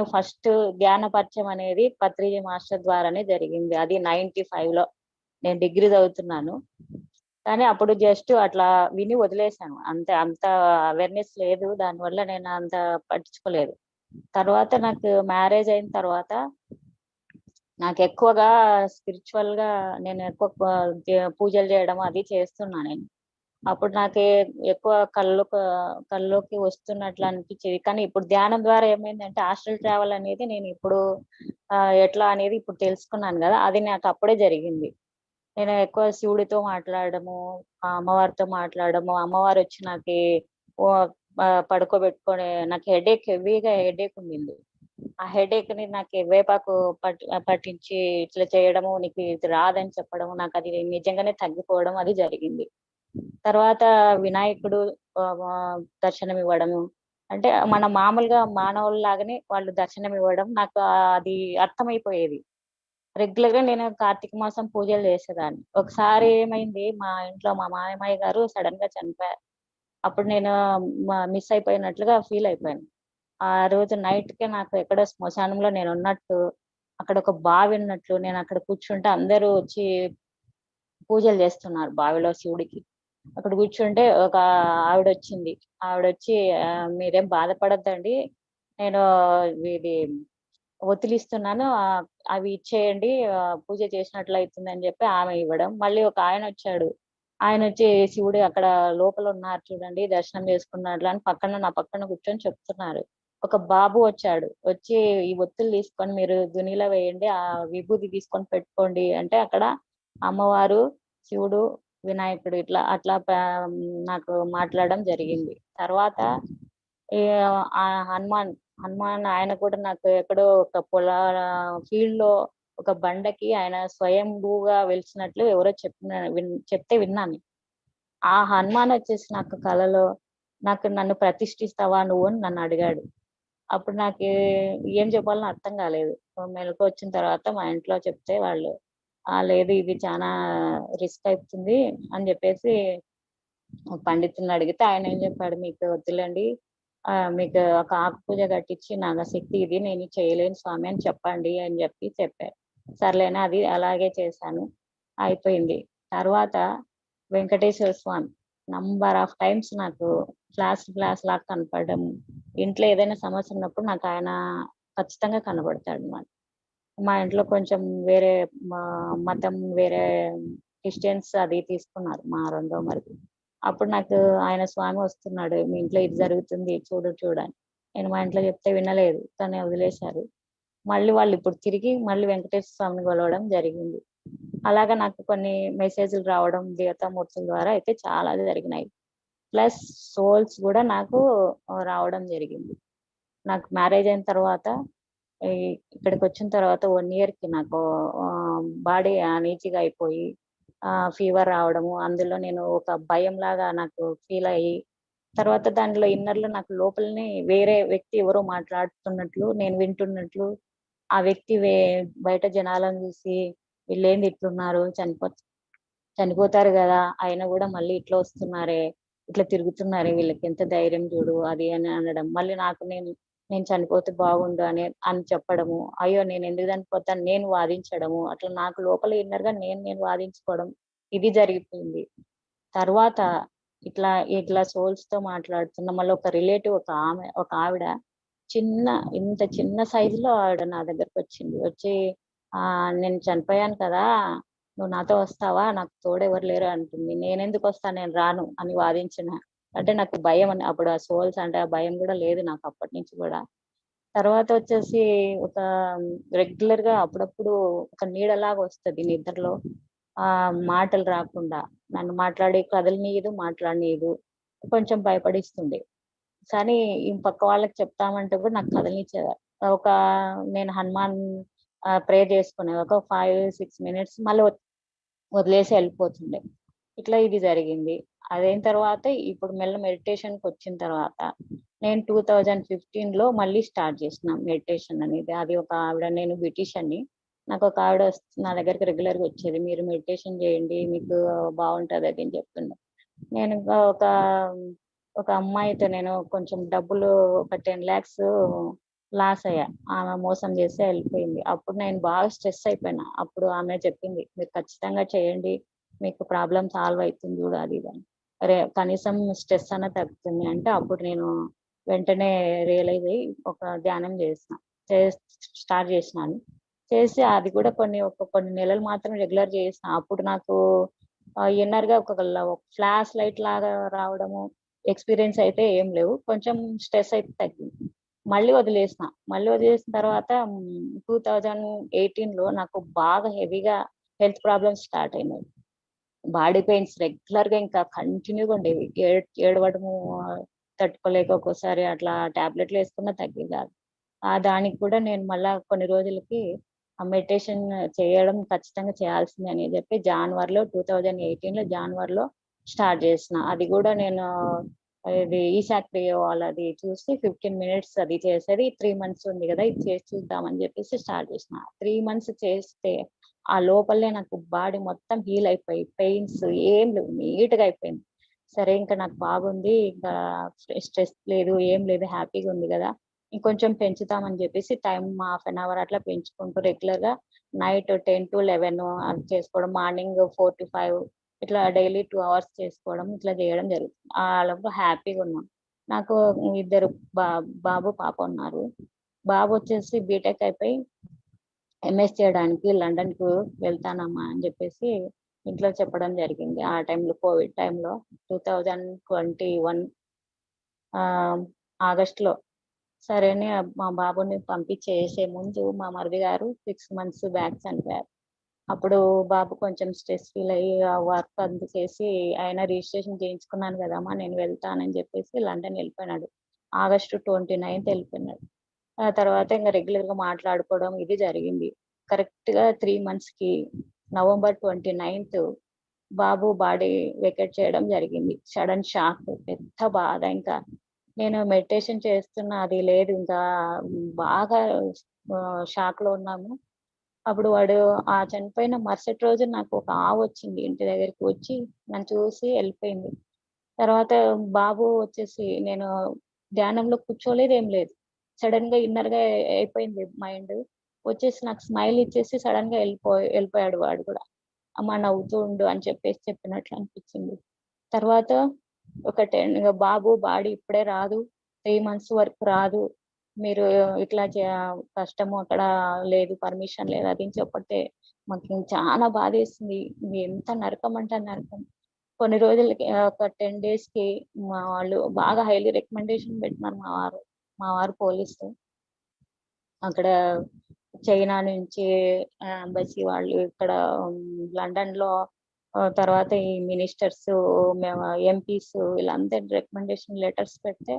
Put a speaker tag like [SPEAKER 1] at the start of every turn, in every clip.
[SPEAKER 1] నేను ఫస్ట్ ధ్యాన పరిచయం అనేది పత్రిజీ మాస్టర్ ద్వారానే జరిగింది. అది 95లో నేను డిగ్రీ చదువుతున్నాను. కానీ అప్పుడు జస్ట్ అట్లా విని వదిలేశాను అంతే. అంత అవేర్నెస్ లేదు, దానివల్ల నేను అంత పట్టించుకోలేదు. తర్వాత నాకు మ్యారేజ్ అయిన తర్వాత నాకు ఎక్కువగా స్పిరిచువల్ గా నేను ఎక్కువ పూజలు చేయడం అది చేస్తున్నా నేను. అప్పుడు నాకు ఎక్కువ కల్లోకి వస్తున్నట్లు అనిపించేది. కానీ ఇప్పుడు ధ్యానం ద్వారా ఏమైందంటే ఆస్ట్రల్ ట్రావెల్ అనేది నేను ఇప్పుడు ఎట్లా అనేది ఇప్పుడు తెలుసుకున్నాను కదా, అది నాకు అప్పుడే జరిగింది. నేను ఎక్కువ శివుడితో మాట్లాడము, అమ్మవారితో మాట్లాడము, అమ్మవారు వచ్చి నాకు పడుకోబెట్టుకొని, నాకు హెవీగా హెడేక్ ఉండింది. ఆ హెడేక్ ని నాకు వేపాకు పట్టించి ఇట్లా చేయడము, నీకు ఇది రాదని చెప్పడము, నాకు అది నిజంగానే తగ్గిపోవడం అది జరిగింది. తర్వాత వినాయకుడు దర్శనం ఇవ్వడము, అంటే మన మామూలుగా మానవుల్లాగానే వాళ్ళు దర్శనం ఇవ్వడం నాకు అది అర్థమైపోయేది. రెగ్యులర్ గా నేను కార్తీక మాసం పూజలు చేసేదాన్ని. ఒకసారి ఏమైంది, మా ఇంట్లో మా మామయ్య గారు సడన్ గా చనిపోయారు. అప్పుడు నేను మిస్ అయిపోయినట్లుగా ఫీల్ అయిపోయాను. ఆ రోజు నైట్ కే నాకు ఎక్కడో శ్మశానంలో నేను ఉన్నట్టు, అక్కడ ఒక బావి ఉన్నట్లు, నేను అక్కడ కూర్చుంటే అందరూ వచ్చి పూజలు చేస్తున్నారు బావిలో శివుడికి. అక్కడ కూర్చుంటే ఒక ఆవిడ వచ్చింది. ఆవిడొచ్చి మీరేం బాధపడద్దండి, నేను ఇది ఒత్తిలిస్తున్నాను, అవి ఇచ్చేయండి, పూజ చేసినట్లు అవుతుందని చెప్పి ఆమె ఇవ్వడం. మళ్ళీ ఒక ఆయన వచ్చాడు. ఆయన వచ్చి శివుడు అక్కడ లోపల ఉన్నారు చూడండి, దర్శనం చేసుకున్నట్లు అని నా పక్కన కూర్చొని చెప్తున్నారు. ఒక బాబు వచ్చాడు. వచ్చి ఈ ఒత్తులు తీసుకొని మీరు దునిలో వేయండి, ఆ విభూతి తీసుకొని పెట్టుకోండి అంటే అక్కడ అమ్మవారు, శివుడు, వినాయకుడు ఇట్లా అట్లా నాకు మాట్లాడడం జరిగింది. తర్వాత ఆ హనుమాన్ ఆయన కూడా నాకు ఎక్కడో ఒక ఫీల్డ్ లో ఒక బండకి ఆయన స్వయంభూగా వెలిచినట్లు ఎవరో చెప్తే విన్నాను. ఆ హనుమాన్ వచ్చేసి నాకు కలలో నన్ను ప్రతిష్ఠిస్తావా నువ్వు అని నన్ను అడిగాడు. అప్పుడు నాకు ఏం చెప్పాలని అర్థం కాలేదు. మెలకు వచ్చిన తర్వాత మా ఇంట్లో చెప్తే వాళ్ళు లేదు ఇది చాలా రిస్క్ అవుతుంది అని చెప్పేసి పండితుని అడిగితే ఆయన ఏం చెప్పాడు, మీకు వద్దులేండి, మీకు ఒక ఆకు పూజ కట్టించి నాకు శక్తి ఇది నేను చేయలేను స్వామి అని చెప్పండి అని చెప్పారు. సర్లేనా, అది అలాగే చేశాను, అయిపోయింది. తర్వాత వెంకటేశ్వర స్వామి నంబర్ ఆఫ్ టైమ్స్ నాకు ఫ్లాష్ లాగా కనపడడం, ఇంట్లో ఏదైనా సమస్య ఉన్నప్పుడు నాకు ఆయన ఖచ్చితంగా కనబడతాడు అన్నమాట. మా ఇంట్లో కొంచెం వేరే మతం, వేరే క్రిస్టియన్స్ అది తీసుకున్నారు మా రెండో మరిది. అప్పుడు నాకు ఆయన స్వామి వస్తున్నాడు, మీ ఇంట్లో ఇది జరుగుతుంది చూడని. నేను మా ఇంట్లో చెప్తే వినలేదు, కానీ వదిలేశారు. మళ్ళీ వాళ్ళు ఇప్పుడు తిరిగి మళ్ళీ వెంకటేశ్వర స్వామిని కొలవడం జరిగింది. అలాగా నాకు కొన్ని మెసేజ్లు రావడం దేవతామూర్తుల ద్వారా అయితే చాలా జరిగినాయి. ప్లస్ సోల్స్ కూడా నాకు రావడం జరిగింది. నాకు మ్యారేజ్ అయిన తర్వాత ఇక్కడికి వచ్చిన తర్వాత 1 year కి నాకు బాడీ అనీజీగా అయిపోయి ఫీవర్ రావడము, అందులో నేను ఒక భయం లాగా నాకు ఫీల్ అయ్యి, తర్వాత దాంట్లో ఇన్నర్లో నాకు లోపలనే వేరే వ్యక్తి ఎవరో మాట్లాడుతున్నట్లు నేను వింటున్నట్లు, ఆ వ్యక్తి బయట జనాలను చూసి వీళ్ళేంది ఇట్లున్నారు, చనిపోతారు కదా అయినా కూడా మళ్ళీ ఇట్లా వస్తున్నారే, ఇట్లా తిరుగుతున్నారే, వీళ్ళకి ఎంత ధైర్యం చూడు అది అని అనడం. మళ్ళీ నేను చనిపోతే బాగుండు అని చెప్పడము, అయ్యో నేను ఎందుకు చనిపోతాను నేను వాదించడము, అట్లా నాకు లోపల ఇన్నర్ గా నేను వాదించుకోవడం ఇది జరిగిపోయింది. తర్వాత ఇట్లా సోల్స్ తో మాట్లాడుతున్న మళ్ళీ ఒక రిలేటివ్ ఒక ఆవిడ ఇంత చిన్న సైజులో ఆవిడ నా దగ్గరకు వచ్చి నేను చనిపోయాను కదా, నువ్వు నాతో వస్తావా, నాకు తోడు ఎవరు లేరు అంటుంది. నేనెందుకు వస్తాను, నేను రాను అని వాదించిన. అంటే నాకు భయం అని, అప్పుడు ఆ సోల్స్ అంటే ఆ భయం కూడా లేదు నాకు అప్పటి నుంచి కూడా. తర్వాత వచ్చేసి ఒక రెగ్యులర్ గా అప్పుడప్పుడు ఒక నీడలాగా వస్తుంది నిద్రలో, మాటలు రాకుండా నన్ను మాట్లాడనీయదు, కొంచెం భయపడిస్తుంది. కానీ ఈ పక్క వాళ్ళకి చెప్తామంటే కూడా నాకు కదలనిచ్చేవారు. నేను హనుమాన్ ప్రే చేసుకునే ఒక 5-6 minutes మళ్ళీ వదిలేసి వెళ్ళిపోతుండే. ఇట్లా ఇది జరిగింది. అదైన తర్వాత ఇప్పుడు మెడిటేషన్కి వచ్చిన తర్వాత నేను 2015లో మళ్ళీ స్టార్ట్ చేసిన మెడిటేషన్ అనేది. అది ఒక ఆవిడ, నేను బ్యూటిషియన్ని, నాకు ఒక ఆవిడ నా దగ్గరికి రెగ్యులర్గా వచ్చేది, మీరు మెడిటేషన్ చేయండి మీకు బాగుంటుంది అది అని చెప్తుండే. నేను ఒక అమ్మాయితో నేను కొంచెం డబ్బులు ఒక 10 lakhs లాస్ అయ్యా. ఆమె మోసం చేసి వెళ్ళిపోయింది. అప్పుడు నేను బాగా స్ట్రెస్ అయిపోయినా. అప్పుడు ఆమె చెప్పింది, మీరు ఖచ్చితంగా చేయండి, మీకు ప్రాబ్లం సాల్వ్ అవుతుంది చూడు అది ఇది అని. అరే కనీసం స్ట్రెస్ అన్న తగ్గుతుంది అంటే అప్పుడు నేను వెంటనే రియలైజ్ అయ్యి ఒక ధ్యానం చేసిన స్టార్ట్ చేసినాను. చేసి అది కూడా కొన్ని నెలలు మాత్రం రెగ్యులర్ చేసిన. అప్పుడు నాకు ఇన్నర్ గా ఒక ఫ్లాష్ లైట్ లాగా రావడము ఎక్స్పీరియన్స్ అయితే ఏం లేవు. కొంచెం స్ట్రెస్ అయితే తగ్గింది. మళ్ళీ వదిలేసిన తర్వాత 2018లో నాకు బాగా హెవీగా హెల్త్ ప్రాబ్లమ్స్ స్టార్ట్ అయినాయి. బాడీ పెయిన్స్ రెగ్యులర్‌గా ఇంకా కంటిన్యూగా ఉండేవి. ఏడవడము, తట్టుకోలేక ఒక్కోసారి అట్లా టాబ్లెట్లు ఏసుకున్నా తగ్గేది కాదు. దానికి కూడా నేను మళ్ళా కొన్ని రోజులకి మెడిటేషన్ చేయడం ఖచ్చితంగా చేయాల్సిందే అని చెప్పి 2018లో జాన్వరిలో స్టార్ట్ చేసిన. అది కూడా నేను ఇది ఈశాక్రియ వాళ్ళది చూసి 15 మినిట్స్ అది చేసేది. 3 మంత్స్ ఉంది కదా! ఇది చేసి చూద్దామని చెప్పేసి స్టార్ట్ చేసిన. 3 మంత్స్ చేస్తే ఆ లోపలనే నాకు బాడీ మొత్తం హీల్ అయిపోయి పెయిన్స్ ఏం లేవు. నీట్‌గా అయిపోయింది. సరే ఇంకా నాకు బాగుంది. ఇంకా స్ట్రెస్ లేదు, ఏం లేదు, హ్యాపీగా ఉంది కదా! ఇంకొంచెం పెంచుతామని చెప్పేసి టైం హాఫ్ అన్ అవర్ అట్లా పెంచుకుంటూ రెగ్యులర్‌గా నైట్ 10-11 అది చేసుకోవడం. మార్నింగ్ 4-5 ఇట్లా డైలీ 2 అవర్స్ చేసుకోవడం. ఇట్లా చేయడం జరుగుతుంది. లోపు హ్యాపీగా ఉన్నాం. నాకు ఇద్దరు బా బాబు, పాప ఉన్నారు. బాబు వచ్చేసి బీటెక్ అయిపోయి ఎంఎస్ చేయడానికి లండన్‌కు వెళ్తానమ్మా అని చెప్పేసి ఇంట్లో చెప్పడం జరిగింది. ఆ టైంలో కోవిడ్ టైంలో 2021 ఆగస్ట్‌లో. సరే అని మా బాబుని పంపించేసే ముందు మా మరిది గారు 6 మంత్స్ బ్యాక్ చనిపోయారు. అప్పుడు బాబు కొంచెం స్ట్రెస్ ఫీల్ అయ్యి ఆ వర్క్ అంతా చేసి ఆయన రిజిస్ట్రేషన్ చేయించుకున్నాను కదమ్మా నేను వెళ్తానని చెప్పేసి లండన్ వెళ్ళిపోయినాడు. ఆగస్టు 29థ్ వెళ్ళిపోయినాడు. ఆ తర్వాత ఇంక రెగ్యులర్‌గా మాట్లాడుకోవడం ఇది జరిగింది. కరెక్ట్‌గా 3 మంత్స్‌కి నవంబర్ 29థ్ బాబు బాడీ వెకేట్ చేయడం జరిగింది. Sudden shock. పెద్ద బాధ ఇంకా. నేను మెడిటేషన్ చేస్తున్నా అది లేదు ఇంకా బాగా షాక్‌లో ఉన్నాము. అప్పుడు వాడు చనిపోయిన మరుసటి రోజు నాకు ఒక ఆవొచ్చింది. ఇంటి దగ్గరికి వచ్చి నన్ను చూసి ఎళ్ళిపోయింది. తర్వాత బాబు వచ్చేసి నేను ధ్యానంలో కూర్చోలేదు ఏం లేదు. సడెన్‌గా ఇన్నర్‌గా అయిపోయింది మైండ్. వచ్చేసి నాకు స్మైల్ ఇచ్చేసి సడెన్‌గా ఎళ్ళిపోయాడు వాడు కూడా. అమ్మ నవ్వుతూ ఉండు అని చెప్పేసి చెప్పినట్లు అనిపించింది. తర్వాత ఒక 10 ఇగ బాబు బాడీ ఇప్పుడే రాదు. 3 మంత్స్ వరకు రాదు. మీరు ఇట్లా కష్టము అక్కడ లేదు, పర్మిషన్ లేదు అది అని చెప్పితే మాకు చాలా బాధేసింది. ఇది ఎంత నరకం అంటే నరకం. కొన్ని రోజులకి ఒక 10 డేస్‌కి మా వాళ్ళు బాగా హైలీ రికమెండేషన్ పెట్టినారు మా వారు. మా వారు పోలీసు. అక్కడ చైనా నుంచి ఎంబసీ వాళ్ళు ఇక్కడ లండన్‌లో తర్వాత ఈ మినిస్టర్స్, మేము ఎంపీస్ వీళ్ళందరి రికమెండేషన్ లెటర్స్ పెడితే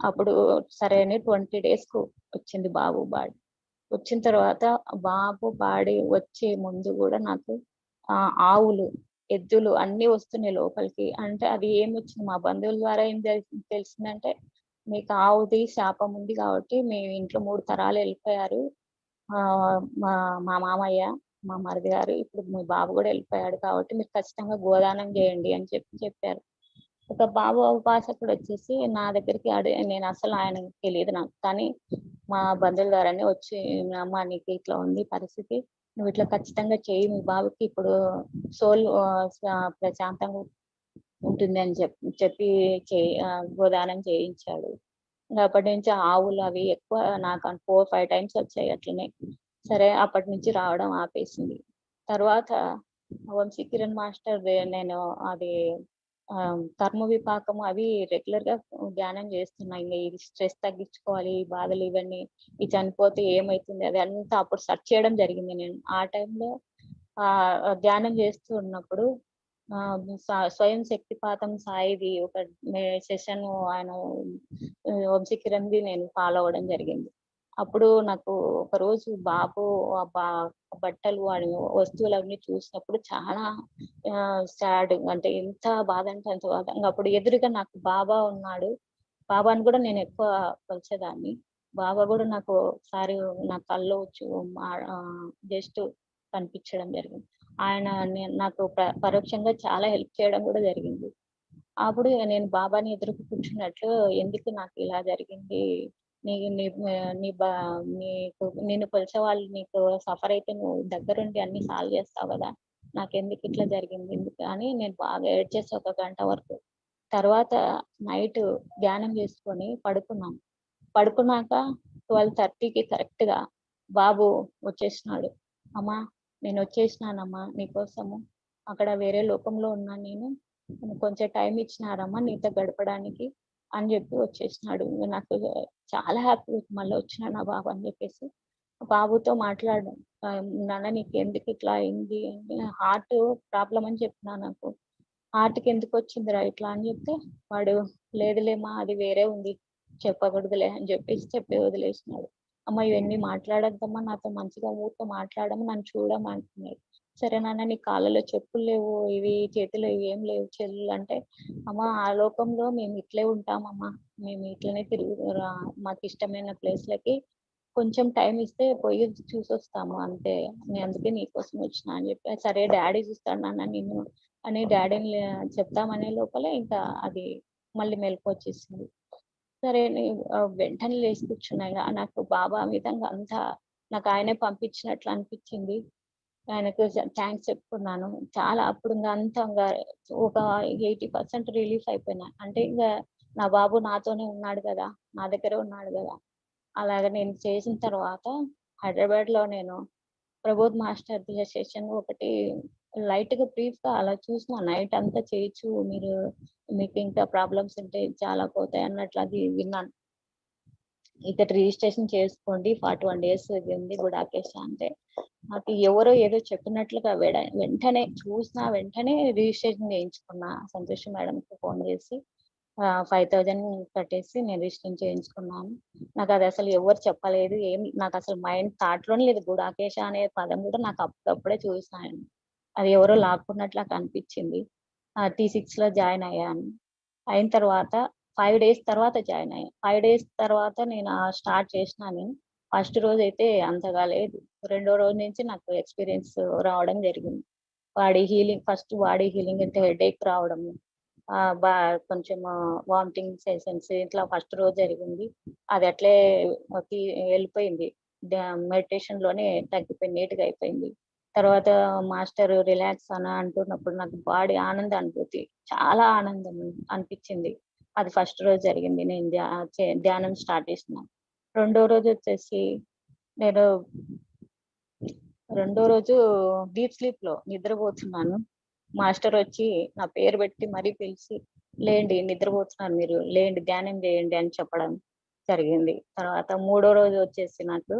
[SPEAKER 1] అప్పుడు సరే అని 20 డేస్‌కు వచ్చింది బాబు బాడీ. వచ్చిన తర్వాత బాబు బాడీ వచ్చే ముందు గూడా నాకు ఆవులు, ఎద్దులు అన్నీ వస్తున్నాయి లోపలికి. అంటే అది ఏమొచ్చింది మా బంధువుల ద్వారా ఏం తెలిసిందంటే, మీకు ఆవుది శాపం ఉంది కాబట్టి మీ ఇంట్లో 3 తరాలు ఎళ్ళిపోయారు. మా మా మామయ్య, మా మరిది గారు ఇప్పుడు మీ బాబు గూడా ఎళ్ళిపోయాడు కాబట్టి మీరు ఖచ్చితంగా గోదానం జేయండి అని చెప్పారు. ఒక బాబు ఉపాసకుడొచ్చేసి నా దగ్గరికి నేనసలు ఆయనకి తెలీదు నాకు. కానీ మా బంధువుల ద్వారానే వచ్చి అమ్మ నీకు ఇట్లా ఉంది పరిస్థితి. నువ్వు ఇట్లా ఖచ్చితంగా చెయ్యి. మీ బాబుకి ఇప్పుడు సోల్ ప్రశాంతంగా ఉంటుంది అని చెప్పి గోదానం చేయించాడు. ఇంగ అప్పటి నుంచి ఆవులు అవి ఎక్కువ నాకు 4, 5 టైమ్స్ వచ్చాయి అట్లనే. సరే అప్పటి నుంచి రావడం ఆపేసింది. తర్వాత వంశీకిరణ్ మాస్టర్‌ది నేను అది కర్మ విపాకము అవి రెగ్యులర్‌గా ధ్యానం చేస్తున్నా. ఇంగ ఇది స్ట్రెస్ తగ్గించుకోవాలి, ఈ బాధలు ఇవన్నీ, ఇది చనిపోతే ఏమైతుంది అదంతా అప్పుడు సెర్చ్ చేయడం జరిగింది నేను. ఆ టైంలో ధ్యానం చేస్తూ ఉన్నప్పుడు స్వయం శక్తిపాతం సాయిది ఒక సెషన్ ఆయన వంశీకిరణ్‌ది నేను ఫాలో అవ్వడం జరిగింది. అప్పుడు నాకు ఒకరోజు బాబు ఆ బా బట్టలు వాడి వస్తువులన్నీ చూసినప్పుడు చాలా సాడ్ అంటే ఎంత బాధ అంటే అంత బాధ. అప్పుడు ఎదురుగా నాకు బాబా ఉన్నాడు. బాబాని కూడా నేను ఎక్కువ కొలిచేదాన్ని. బాబా కూడా నాకు ఒకసారి నా కల్లో జస్ట్ కనిపించడం జరిగింది. ఆయన నాకు పరోక్షంగా చాలా హెల్ప్ చేయడం కూడా జరిగింది. అప్పుడు నేను బాబాని ఎదురుగా కూర్చున్నట్లు ఎందుకు నాకు ఇలా జరిగింది? నిన్ను కొలిచే వాళ్ళు నీకు సఫర్ అయితే నువ్వు దగ్గరుండి అన్ని సాల్వ్ చేస్తావు కదా, నాకెందుకు ఇట్లా జరిగింది ఎందుకు అని నేను బాగా ఏడ్ చేసి 1 గంట వరకు. తర్వాత నైట్ ధ్యానం చేసుకొని పడుకున్నాం. పడుకున్నాక 12:30కి కరెక్ట్ గా బాబు వచ్చేసినాడు. అమ్మా నేను వచ్చేసినానమ్మా నీకోసము, అక్కడ వేరే లోకంలో ఉన్నాను నేను, కొంచెం టైం ఇచ్చినారమ్మా నీతో గడపడానికి అని చెప్పి వచ్చేసినాడు. నాకు చాలా హ్యాపీ మళ్ళీ వచ్చినాడు నా బాబు అని చెప్పేసి బాబుతో మాట్లాడడం. నాన్న నీకు ఎందుకు ఇట్లా అయింది అంటే హార్ట్ ప్రాబ్లం అని చెప్పినా, నాకు హార్ట్కి ఎందుకు వచ్చిందిరా ఇట్లా అని చెప్తే వాడు లేదులేమా అది వేరే ఉంది చెప్పకూడదులే అని చెప్పేసి చెప్పి వదిలేసినాడు. అమ్మ ఇవన్నీ మాట్లాడద్దమ్మా, నాతో మంచిగా ఊరితో మాట్లాడము, నన్ను చూడమంటున్నాడు. సరే నాన్న నీ కాళ్ళలో చెప్పులు లేవు, ఇవి చేతిలో ఇవి ఏం లేవు చెల్లు అంటే, అమ్మ ఆ లోకంలో మేము ఇట్లే ఉంటామమ్మా, మేము ఇట్లనే మాకు ఇష్టమైన ప్లేస్లకి కొంచెం టైం ఇస్తే పోయి చూసొస్తాము అంతే, నేను అందుకే నీకోసం వచ్చిన అని చెప్పి, సరే డాడీ చూస్తాడు నాన్న నిన్ను అని డాడీని చెప్తామనే లోపలే ఇంకా అది మళ్ళీ మెలకు వచ్చేసింది. సరే వెంటనే లేచి కూర్చున్నా. నాకు బాబా విధంగా అంతా నాకు ఆయనే పంపించినట్లు అనిపించింది. ఆయనకు థ్యాంక్స్ చెప్పుకున్నాను. చాలా అప్పుడు అంతా ఒక 80% రిలీఫ్ అయిపోయినా. అంటే నా బాబు నాతోనే ఉన్నాడు కదా, నా దగ్గరే ఉన్నాడు కదా. అలాగే నేను చేసిన తర్వాత హైదరాబాద్‌లో నేను ప్రబోధ్ మాస్టర్ సెషన్ ఒకటి లైట్ గా బ్రీఫ్ గా అలా చూసిన, నైట్ అంతా చేయొచ్చు మీరు, మీకు ఇంకా ప్రాబ్లమ్స్ ఉంటే చాలా పోతాయి అన్నట్లు అది విన్నాను. ఇక్కడ రిజిస్ట్రేషన్ చేసుకోండి 41 days ఇది ఉంది గుడాకేశ అంటే, నాకు ఎవరో ఏదో చెప్పినట్లుగా వెంటనే చూసిన వెంటనే రిజిస్ట్రేషన్ చేయించుకున్నా. సంతోష్ మేడంకి ఫోన్ చేసి 5,000 కట్టేసి నేను రిజిస్ట్రేషన్ చేయించుకున్నాను. నాకు అది అసలు ఎవరు చెప్పలేదు, నాకు అసలు మైండ్ థాట్ లోనే లేదు. గుడాకేశ అనే పదం కూడా నాకు అప్పుడప్పుడే చూసాను, అది ఎవరో లాక్కున్నట్లు నాకు అనిపించింది. T6 లో జాయిన్ అయ్యాను. అయిన తర్వాత 5 days తర్వాత జాయిన్ అయ్యాను. 5 days తర్వాత నేను స్టార్ట్ చేసినా నేను. ఫస్ట్ రోజు అయితే అంతగా లేదు. రెండో రోజు నుంచి నాకు ఎక్స్పీరియన్స్ రావడం జరిగింది. ఫస్ట్ బాడీ హీలింగ్ అంటే హెడేక్ రావడము, బా కొంచెం వామిటింగ్ సెషన్స్ ఇట్లా ఫస్ట్ రోజు జరిగింది. అది అట్లే వెళ్ళిపోయింది. మెడిటేషన్ లోనే తగ్గిపోయి నీట్‌గా అయిపోయింది. తర్వాత మాస్టర్ రిలాక్స్ అని అంటున్నప్పుడు నాకు బాడీ ఆనంద అనుభూతి, చాలా ఆనందం అనిపించింది. అది ఫస్ట్ రోజు జరిగింది. నేను ధ్యానం స్టార్ట్ చేసిన. రెండో రోజు వచ్చేసి నేను రెండో రోజు డీప్ స్లీప్ లో నిద్రపోతున్నాను. మాస్టర్ వచ్చి నా పేరు పెట్టి మరీ పిలిచి, లేండి నిద్రపోతున్నారు మీరు, లేండి ధ్యానం చేయండి అని చెప్పడం జరిగింది. తర్వాత మూడో రోజు వచ్చేసి నాకు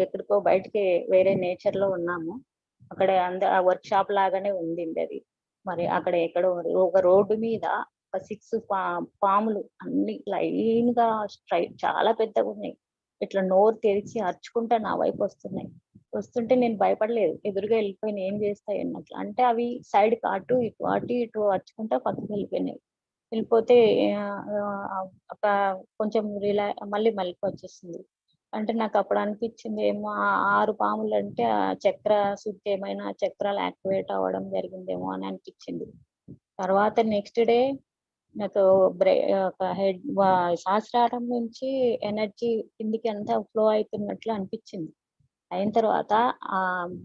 [SPEAKER 1] ఎక్కడికో బయటికి వేరే నేచర్ లో ఉన్నాము. అక్కడ వర్క్ షాప్ లాగానే ఉంది అది. మరి అక్కడ ఎక్కడో ఒక రోడ్డు మీద ఒక 6 పాములు అన్ని లైన్ గా స్ట్రైట్ చాలా పెద్దగా ఉన్నాయి. ఇట్లా నోరు తెరిచి అరుచుకుంటా నా వైపు వస్తున్నాయి. వస్తుంటే నేను భయపడలేదు, ఎదురుగా వెళ్ళిపోయినా ఏం చేస్తాయి అన్నట్లు. అంటే అవి సైడ్ కి అటు ఇటు అరుచుకుంటా పక్కకి వెళ్ళిపోయినాయి. వెళ్ళిపోతే ఒక కొంచెం మళ్ళీ మెలకువ వచ్చేసింది. అంటే నాకు అప్పుడు అనిపించింది ఏమో 6 పాములు అంటే చక్ర శుద్ధి ఏమైనా చక్రాలు యాక్టివేట్ అవ్వడం జరిగిందేమో అని అనిపించింది. తర్వాత నెక్స్ట్ డే నాకు ఒక సహస్రారం నుంచి ఎనర్జీ కిందికి అంతా ఫ్లో అవుతున్నట్లు అనిపించింది. అయిన తర్వాత ఆ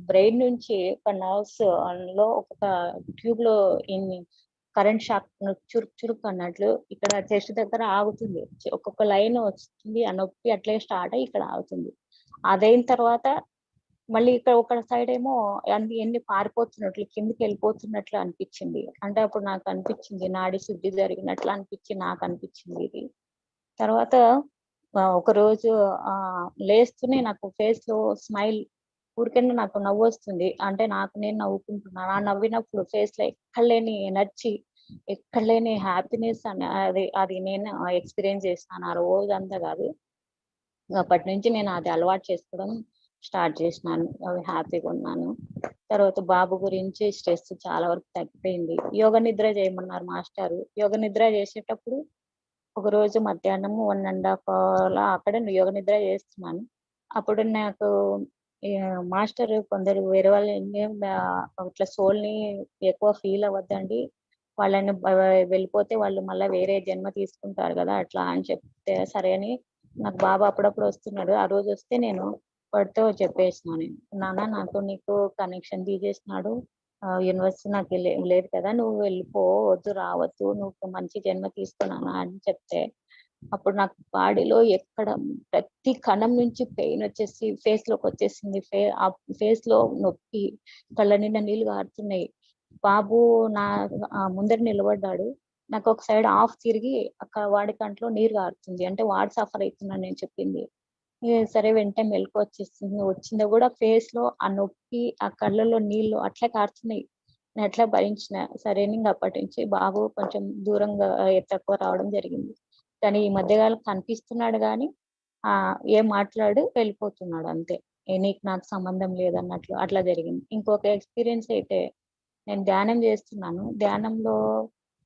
[SPEAKER 1] బ్రెయిన్ నుంచి ఒక నర్వ్స్ లో ఒక ట్యూబ్ లో కరెంట్ షాక్ చురుక్ చురుక్ అన్నట్లు ఇక్కడ చెస్ట్ దగ్గర ఆగుతుంది. ఒక్కొక్క లైన్ వస్తుంది, ఆ నొప్పి అట్లే స్టార్ట్ అయ్యి ఇక్కడ ఆగుతుంది. అదైన తర్వాత మళ్ళీ ఇక్కడ ఒక సైడ్ ఏమో ఎన్ని పారిపోతున్నట్లు కిందికి వెళ్ళిపోతున్నట్లు అనిపించింది. అంటే అప్పుడు నాకు అనిపించింది నాడి శుద్ధి జరిగినట్లు నాకు అనిపించింది ఇది. తర్వాత ఒక రోజు లేస్తూనే నాకు ఫేస్ లో స్మైల్, ఊరికైనా నాకు నవ్వు వస్తుంది. అంటే నాకు నేను నవ్వుకుంటున్నాను. ఆ నవ్వినప్పుడు ఫేస్ లో ఎక్కడ లేని ఎనర్జీ, ఎక్కడ లేని హ్యాపీనెస్ అని అది నేను ఎక్స్పీరియన్స్ చేస్తాను. ఆ రోజంతా కాదు, అప్పటి నుంచి నేను అది అలవాటు చేసుకోవడం స్టార్ట్ చేసినాను. అవి హ్యాపీగా ఉన్నాను. తర్వాత బాబు గురించి స్ట్రెస్ చాలా వరకు తగ్గిపోయింది. యోగ నిద్ర చేయమన్నారు మాస్టారు. యోగ నిద్ర చేసేటప్పుడు ఒక రోజు మధ్యాహ్నం 1.5 అలా అక్కడ యోగ నిద్ర చేస్తున్నాను. అప్పుడు నాకు మాస్టర్ కొందరు వేరే వాళ్ళు ఇట్లా సోల్ ని ఎక్కువ ఫీల్ అవ్వద్దండి, వాళ్ళని వెళ్ళిపోతే వాళ్ళు మళ్ళీ వేరే జన్మ తీసుకుంటారు కదా అట్లా అని చెప్తే సరే అని నాకు బాబా అప్పుడప్పుడు వస్తున్నాడు. ఆ రోజు వస్తే నేను వాడితో చెప్పేసినాను నేను, నాన్న నాకు నీకు కనెక్షన్ తీసేసినాడు, యూనివర్స్ నాకు లేదు కదా, నువ్వు వెళ్ళిపో, వద్దు రావద్దు, నువ్వు మంచి జన్మ తీసుకున్నానా అని చెప్తే, అప్పుడు నాకు బాడీలో ఎక్కడ ప్రతి కణం నుంచి పెయిన్ వచ్చేసి ఫేస్ లోకి వచ్చేసింది. ఆ ఫేస్ లో నొప్పి, కళ్ళ నిండా నీళ్లు కారుతున్నాయి. బాబు నా ముందర నిలబడ్డాడు. నాకు ఒక సైడ్ ఆఫ్ తిరిగి అక్కడ వాడి కంట్లో నీరు కారుతుంది. అంటే వాడు సఫర్ అవుతున్నాడు నేను చెప్పింది. సరే వెంటనే మెలకు వచ్చేసింది. వచ్చిందో కూడా ఫేస్ లో ఆ నొప్పి, ఆ కళ్ళలో నీళ్లు అట్లా కారుతున్నాయి. నేను అట్లా భరించిన. సరే ఇంక అప్పటి నుంచి బాబు కొంచెం దూరంగా తక్కువ రావడం జరిగింది. కానీ ఈ మధ్యకాలం కనిపిస్తున్నాడు కానీ ఏం మాట్లాడు వెళ్ళిపోతున్నాడు అంతే. నీకు నాకు సంబంధం లేదన్నట్లు అట్లా జరిగింది. ఇంకొక ఎక్స్పీరియన్స్ అయితే, నేను ధ్యానం చేస్తున్నాను. ధ్యానంలో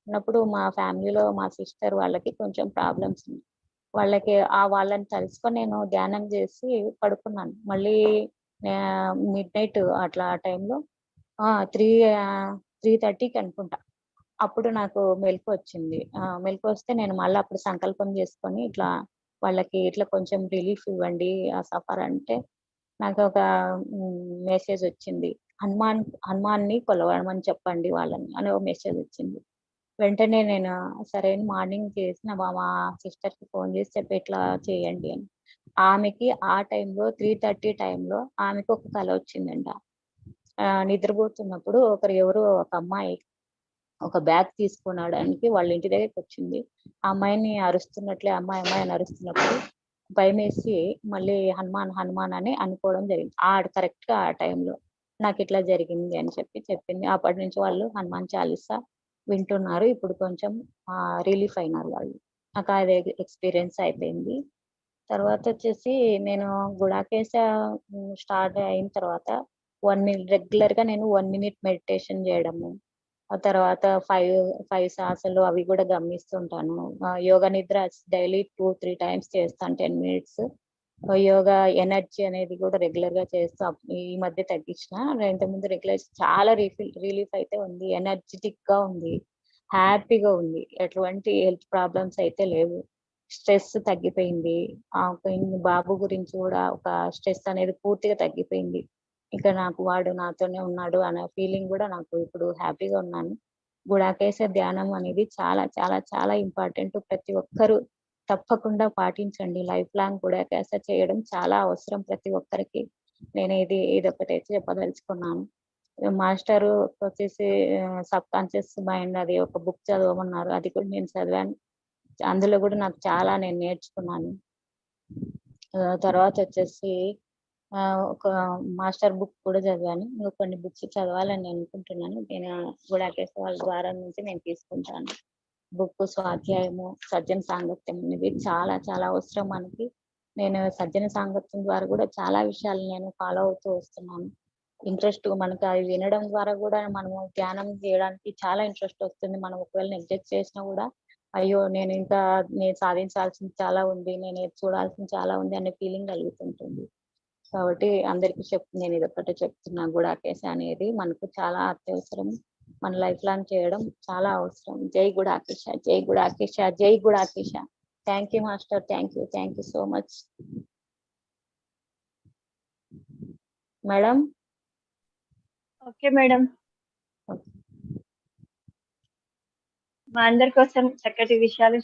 [SPEAKER 1] ఉన్నప్పుడు మా ఫ్యామిలీలో మా సిస్టర్ వాళ్ళకి కొంచెం ప్రాబ్లమ్స్ ఉన్నాయి. వాళ్ళకి వాళ్ళని తలుచుకొని నేను ధ్యానం చేసి పడుకున్నాను. మళ్ళీ మిడ్ నైట్ అట్లా ఆ టైంలో 3:30కి అనుకుంటా. అప్పుడు నాకు మెలుకువ వచ్చింది. మెలుకువ వస్తే నేను మళ్ళీ అప్పుడు సంకల్పం చేసుకొని ఇట్లా వాళ్ళకి ఇట్లా కొంచెం రిలీఫ్ ఇవ్వండి ఆ సఫర్ అంటే, నాకు ఒక మెసేజ్ వచ్చింది. హనుమాన్ని కొలవమని చెప్పండి వాళ్ళని అని ఒక మెసేజ్ వచ్చింది. వెంటనే నేను సరే అని మార్నింగ్ చేసిన మా సిస్టర్‌కి ఫోన్ చేసి చెప్పి ఇట్లా చేయండి అని. ఆమెకి ఆ టైంలో 3:30 టైంలో ఆమెకి ఒక కల వచ్చిందంట. నిద్రపోతున్నప్పుడు ఎవరో ఒక అమ్మాయి ఒక బ్యాగ్ తీసుకునడానికి వాళ్ళ ఇంటి దగ్గరికొచ్చింది. ఆ అమ్మాయిని అరుస్తున్నట్లే అమ్మాయి అని అరుస్తున్నప్పుడు భయమేసి మళ్ళీ హనుమాన్, హనుమాన్ అని అనుకోవడం జరిగింది. కరెక్ట్‌గా ఆ టైంలో నాకిట్లా జరిగింది అని చెప్పింది. అప్పటి నుంచి వాళ్ళు హనుమాన్ చాలీసా వింటున్నారు. ఇప్పుడు కొంచెం రిలీఫ్ అయినారు వాళ్ళు. నాకు అది ఎక్స్‌పీరియన్స్ అయిపోయింది. తర్వాత వచ్చేసి నేను గుడాకేశ స్టార్ట్ అయిన తర్వాత 1 మినిట్ రెగ్యులర్‌గా నేను 1 మినిట్ మెడిటేషన్ చేయడము. ఆ తర్వాత 5 శ్వాసలు అవి కూడా గమనిస్తుంటాను. యోగ నిద్ర డైలీ 2, 3 టైమ్స్ చేస్తాను 10 మినిట్స్. యోగా ఎనర్జీ అనేది కూడా రెగ్యులర్‌గా చేస్తా. ఈ మధ్య తగ్గించిన. ఇంతకుముందు రెగ్యులర్ చాలా రిలీఫ్ అయితే ఉంది. ఎనర్జిటిక్‌గా ఉంది. హ్యాపీగా ఉంది. ఎటువంటి హెల్త్ ప్రాబ్లమ్స్ అయితే లేవు. స్ట్రెస్ తగ్గిపోయింది. బాబు గురించి కూడా ఒక స్ట్రెస్ అనేది పూర్తిగా తగ్గిపోయింది. ఇక నాకు వాడు నాతోనే ఉన్నాడు అనే ఫీలింగ్ కూడా నాకు ఇప్పుడు హ్యాపీగా ఉన్నాను. గుడాకేశ ధ్యానం అనేది చాలా చాలా చాలా ఇంపార్టెంట్. ప్రతి ఒక్కరూ తప్పకుండా పాటించండి. లైఫ్ లాంగ్ గుడాకేశ చేయడం చాలా అవసరం ప్రతి ఒక్కరికి. నేను ఇదొక్కటైతే చెప్పదలుచుకున్నాను. మాస్టరు వచ్చేసి సబ్ కాన్షియస్ మైండ్ అది ఒక బుక్ చదవమన్నారు. అది కూడా నేను చదివాను. అందులో కూడా నాకు చాలా నేను నేర్చుకున్నాను. తర్వాత వచ్చేసి ఒక మాస్టర్ బుక్ కూడా చదివాను. ఇంకా కొన్ని బుక్స్ చదవాలని నేను అనుకుంటున్నాను. నేను గుడాకేశ వాళ్ళ ద్వారా నుంచి నేను తీసుకుంటాను. బుక్ స్వాధ్యాయము, సజ్జన సాంగత్యం అనేది చాలా చాలా అవసరం మనకి. నేను సజ్జన సాంగత్యం ద్వారా కూడా చాలా విషయాలు నేను ఫాలో అవుతూ వస్తున్నాను. ఇంట్రెస్ట్ మనకు అవి వినడం ద్వారా కూడా మనము ధ్యానం చేయడానికి చాలా ఇంట్రెస్ట్ వస్తుంది. మనం ఒకవేళ నెగ్లెక్ట్ చేసినా కూడా, అయ్యో నేను సాధించాల్సింది చాలా ఉంది, నేను చూడాల్సింది చాలా ఉంది అనే ఫీలింగ్ కలుగుతుంటుంది. కాబట్టి అందరికీ నేను ఇదొక్కటే చెప్తున్నా, గుడాకేశ అనేది మనకు చాలా అత్యవసరం. మన లైఫ్ లాంగ్ చేయడం చాలా అవసరం. జై గుడాకేశ, జై గుడాకేశ, జై Gudakesha. Thank you master. Thank you so much madam.
[SPEAKER 2] Okay madam. మా అందరి కోసం చక్కటి విషయాలు